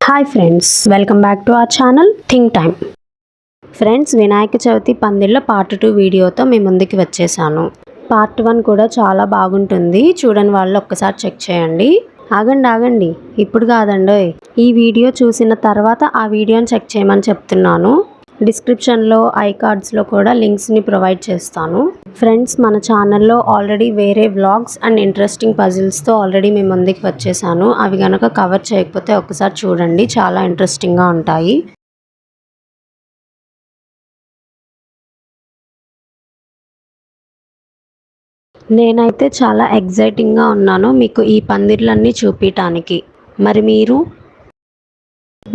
Hi friends, welcome back to our channel think time. Friends, Vinayaka Chavithi Pandilla part 2 వీడియోతో మీ ముందుకి వచ్చేసాను. Part 1 కూడా చాలా బాగుంటుంది, చూడని వాళ్ళు ఒక్కసారి చెక్ చేయండి. ఆగండి, ఇప్పుడు కాదండి, ఈ వీడియో చూసిన తర్వాత ఆ వీడియోని చెక్ చేయమని చెప్తున్నాను. డిస్క్రిప్షన్లో ఐ కార్డ్స్లో కూడా లింక్స్ని ప్రొవైడ్ చేస్తాను. ఫ్రెండ్స్, మన ఛానల్లో ఆల్రెడీ వేరే వ్లాగ్స్ అండ్ ఇంట్రెస్టింగ్ పజిల్స్తో ఆల్రెడీ మీ ముందుకు వచ్చేసాను. అవి కనుక కవర్ చేయకపోతే ఒకసారి చూడండి, చాలా ఇంట్రెస్టింగ్గా ఉంటాయి. నేనైతే చాలా ఎగ్జైటింగ్గా ఉన్నాను మీకు ఈ పందిర్లన్నీ చూపించడానికి. మరి మీరు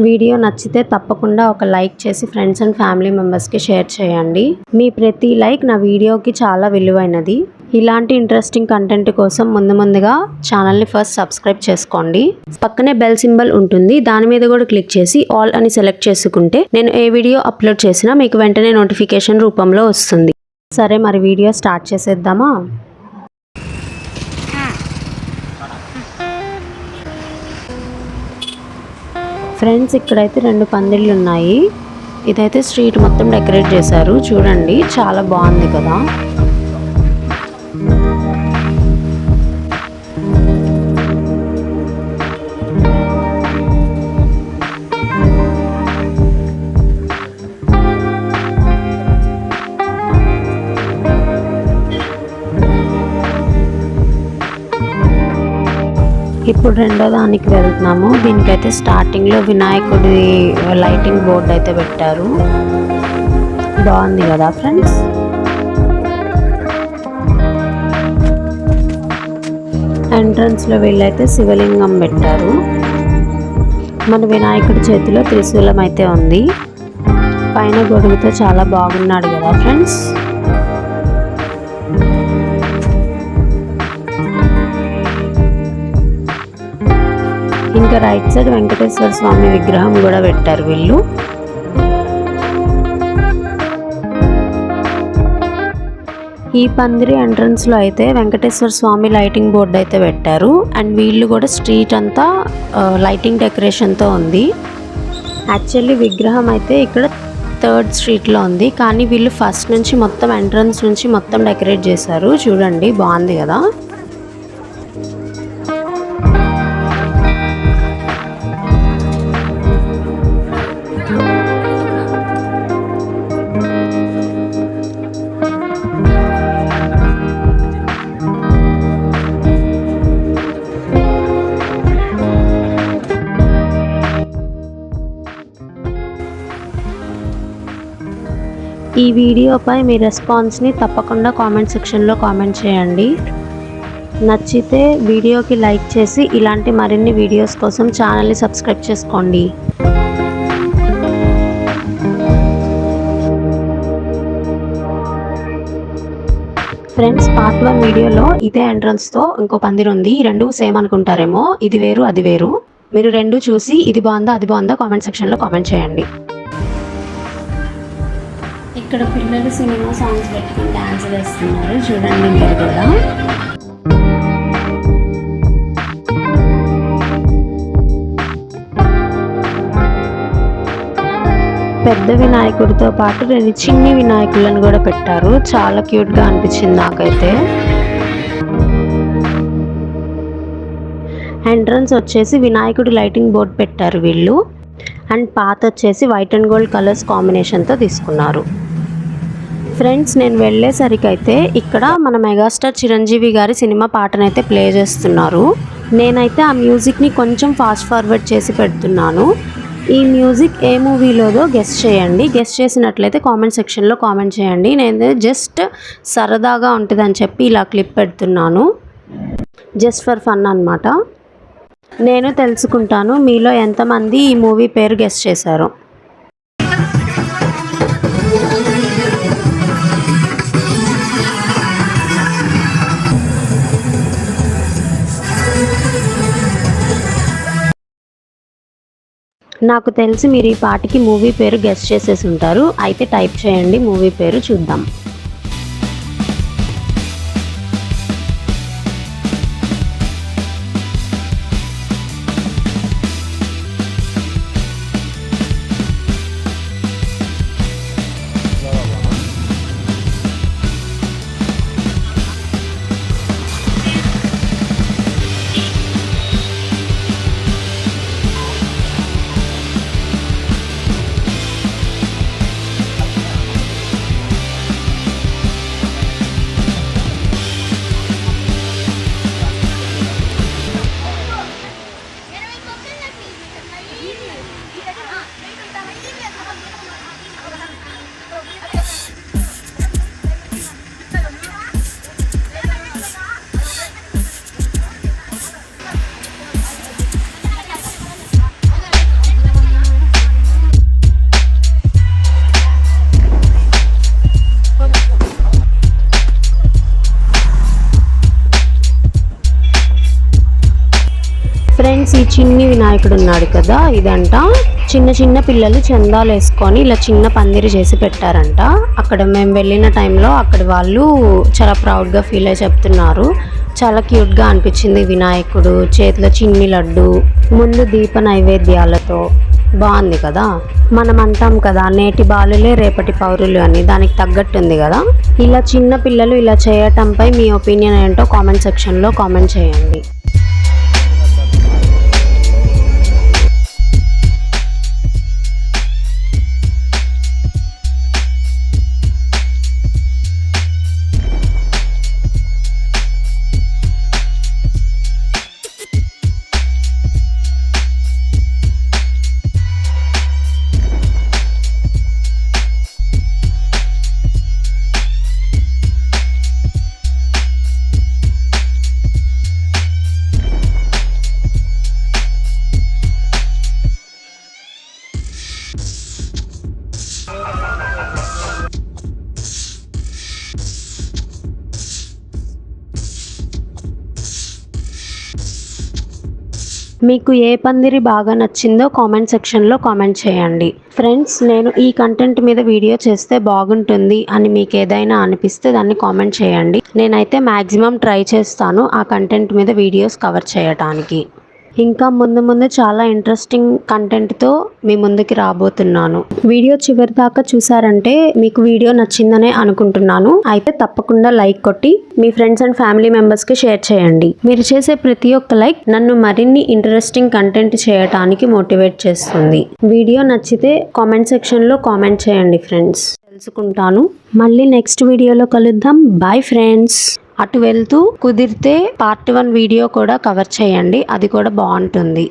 వీడియో నచ్చితే తప్పకుండా ఒక లైక్ చేసి ఫ్రెండ్స్ అండ్ ఫ్యామిలీ మెంబర్స్కి షేర్ చేయండి. మీ ప్రతి లైక్ నా వీడియోకి చాలా విలువైనది. ఇలాంటి ఇంట్రెస్టింగ్ కంటెంట్ కోసం ముందుగా ఛానల్ని ఫస్ట్ సబ్స్క్రైబ్ చేసుకోండి. పక్కనే బెల్ సింబల్ ఉంటుంది, దాని మీద కూడా క్లిక్ చేసి ఆల్ అని సెలెక్ట్ చేసుకుంటే నేను ఏ వీడియో అప్లోడ్ చేసినా మీకు వెంటనే నోటిఫికేషన్ రూపంలో వస్తుంది. సరే, మరి వీడియో స్టార్ట్ చేసేద్దామా? ఫ్రెండ్స్, ఇక్కడైతే 2 పందిళ్ళు ఉన్నాయి. ఇదైతే స్ట్రీట్ మొత్తం డెకరేట్ చేశారు, చూడండి చాలా బాగుంది కదా. ఇప్పుడు రెండో దానికి వెళ్తున్నాము. దీనికైతే స్టార్టింగ్లో వినాయకుడి లైటింగ్ బోర్డు అయితే పెట్టారు, బాగుంది కదా ఫ్రెండ్స్. ఎంట్రన్స్లో వీళ్ళైతే శివలింగం పెట్టారు. మన వినాయకుడి చేతిలో త్రిశూలం అయితే ఉంది. పైన గొడుగుతో చాలా బాగున్నాడు కదా ఫ్రెండ్స్. ఇంకా రైట్ సైడ్ వెంకటేశ్వర స్వామి విగ్రహం కూడా పెట్టారు వీళ్ళు. ఈ పందిరి ఎంట్రన్స్ లో అయితే వెంకటేశ్వర స్వామి లైటింగ్ బోర్డు అయితే పెట్టారు. అండ్ వీళ్ళు కూడా స్ట్రీట్ అంతా లైటింగ్ డెకరేషన్ తో ఉంది. యాక్చువల్లీ విగ్రహం అయితే ఇక్కడ 3rd స్ట్రీట్లో ఉంది, కానీ వీళ్ళు ఫస్ట్ నుంచి మొత్తం ఎంట్రన్స్ నుంచి మొత్తం డెకరేట్ చేశారు, చూడండి బాగుంది కదా. ఈ వీడియోపై మీ రెస్పాన్స్ని తప్పకుండా కామెంట్ సెక్షన్లో కామెంట్ చేయండి. నచ్చితే వీడియోకి లైక్ చేసి ఇలాంటి మరిన్ని వీడియోస్ కోసం ఛానల్ని సబ్స్క్రైబ్ చేసుకోండి. ఫ్రెండ్స్, పార్ట్ 1 వీడియోలో ఇదే ఎంట్రన్స్తో ఇంకో పందిరి ఉంది. ఈ 2 సేమ్ అనుకుంటారేమో, ఇది వేరు అది వేరు. మీరు 2 చూసి ఇది బాగుందా అది బాగుందా కామెంట్ సెక్షన్లో కామెంట్ చేయండి. ఇక్కడ పిల్లలు సినిమా సాంగ్స్ పెట్టుకుని డాన్స్ వేస్తున్నారు, చూడండి మీరు కూడా. పెద్ద వినాయకుడితో పాటు 2 చిన్ని వినాయకులను కూడా పెట్టారు, చాలా క్యూట్గా అనిపించింది నాకైతే. ఎంట్రన్స్ వచ్చేసి వినాయకుడి లైటింగ్ బోర్డ్ పెట్టారు వీళ్ళు. అండ్ పాత్ వచ్చేసి వైట్ అండ్ గోల్డ్ కలర్స్ కాంబినేషన్తో తీసుకున్నారు. ఫ్రెండ్స్, నేను వెళ్ళేసరికి అయితే ఇక్కడ మన మెగాస్టార్ చిరంజీవి గారి సినిమా పాటనైతే ప్లే చేస్తున్నారు. నేనైతే ఆ మ్యూజిక్ని కొంచెం ఫాస్ట్ ఫార్వర్డ్ చేసి పెడుతున్నాను. ఈ మ్యూజిక్ ఏ మూవీలోదో గెస్ట్ చేయండి. గెస్ట్ చేసినట్లయితే కామెంట్ సెక్షన్లో కామెంట్ చేయండి. నేను జస్ట్ సరదాగా ఉంటుందని చెప్పి ఇలా క్లిప్ పెడుతున్నాను, జస్ట్ ఫర్ ఫన్ అన్నమాట. నేను తెలుసుకుంటాను మీలో ఎంతమంది ఈ మూవీ పేరు గెస్ట్ చేశారో. నాకు తెలిసి మీరు ఈ పాటికి మూవీ పేరు గెస్ చేసేసి ఉంటారు. అయితే టైప్ చేయండి మూవీ పేరు, చూద్దాం. ఫ్రెండ్స్, ఈ చిన్ని వినాయకుడు ఉన్నాడు కదా, ఇదంట చిన్న చిన్న పిల్లలు చందాలు వేసుకొని ఇలా చిన్న పందిరి చేసి పెట్టారంట. అక్కడ మేము వెళ్ళిన టైంలో అక్కడ వాళ్ళు చాలా ప్రౌడ్గా ఫీల్ అయ్యి చెప్తున్నారు. చాలా క్యూట్గా అనిపించింది. వినాయకుడు చేతిలో చిన్ని లడ్డు, ముందు దీప నైవేద్యాలతో బాగుంది కదా. మనం అంటాం కదా, నేటి బాలులే రేపటి పౌరులు అని, దానికి తగ్గట్టుంది కదా. ఇలా చిన్న పిల్లలు ఇలా చేయటంపై మీ ఒపీనియన్ ఏంటో కామెంట్ సెక్షన్లో కామెంట్ చేయండి. మీకు ఏ పందిరి బాగా నచ్చిందో కామెంట్ సెక్షన్లో కామెంట్ చేయండి. ఫ్రెండ్స్, నేను ఈ కంటెంట్ మీద వీడియో చేస్తే బాగుంటుంది అని మీకు ఏదైనా అనిపిస్తే దాన్ని కామెంట్ చేయండి. నేనైతే మ్యాక్సిమం ట్రై చేస్తాను ఆ కంటెంట్ మీద వీడియోస్ కవర్ చేయడానికి. ఇంకా ముందు చాలా ఇంట్రెస్టింగ్ కంటెంట్తో మీ ముందుకి రాబోతున్నాను. వీడియో చివరి దాకా చూసారంటే మీకు వీడియో నచ్చిందనే అనుకుంటున్నాను. అయితే తప్పకుండా లైక్ కొట్టి మీ ఫ్రెండ్స్ అండ్ ఫ్యామిలీ మెంబర్స్కి షేర్ చేయండి. మీరు చేసే ప్రతి ఒక్క లైక్ నన్ను మరిన్ని ఇంట్రెస్టింగ్ కంటెంట్ చేయడానికి మోటివేట్ చేస్తుంది. వీడియో నచ్చితే కామెంట్ సెక్షన్లో కామెంట్ చేయండి ఫ్రెండ్స్. తెలుసుకుంటాను. మళ్ళీ నెక్స్ట్ వీడియోలో కలుద్దాం. Bye friends. అటు వెళ్తూ కుదిరితే పార్ట్ 1 వీడియో కూడా కవర్ చేయండి, అది కూడా బాగుంటుంది.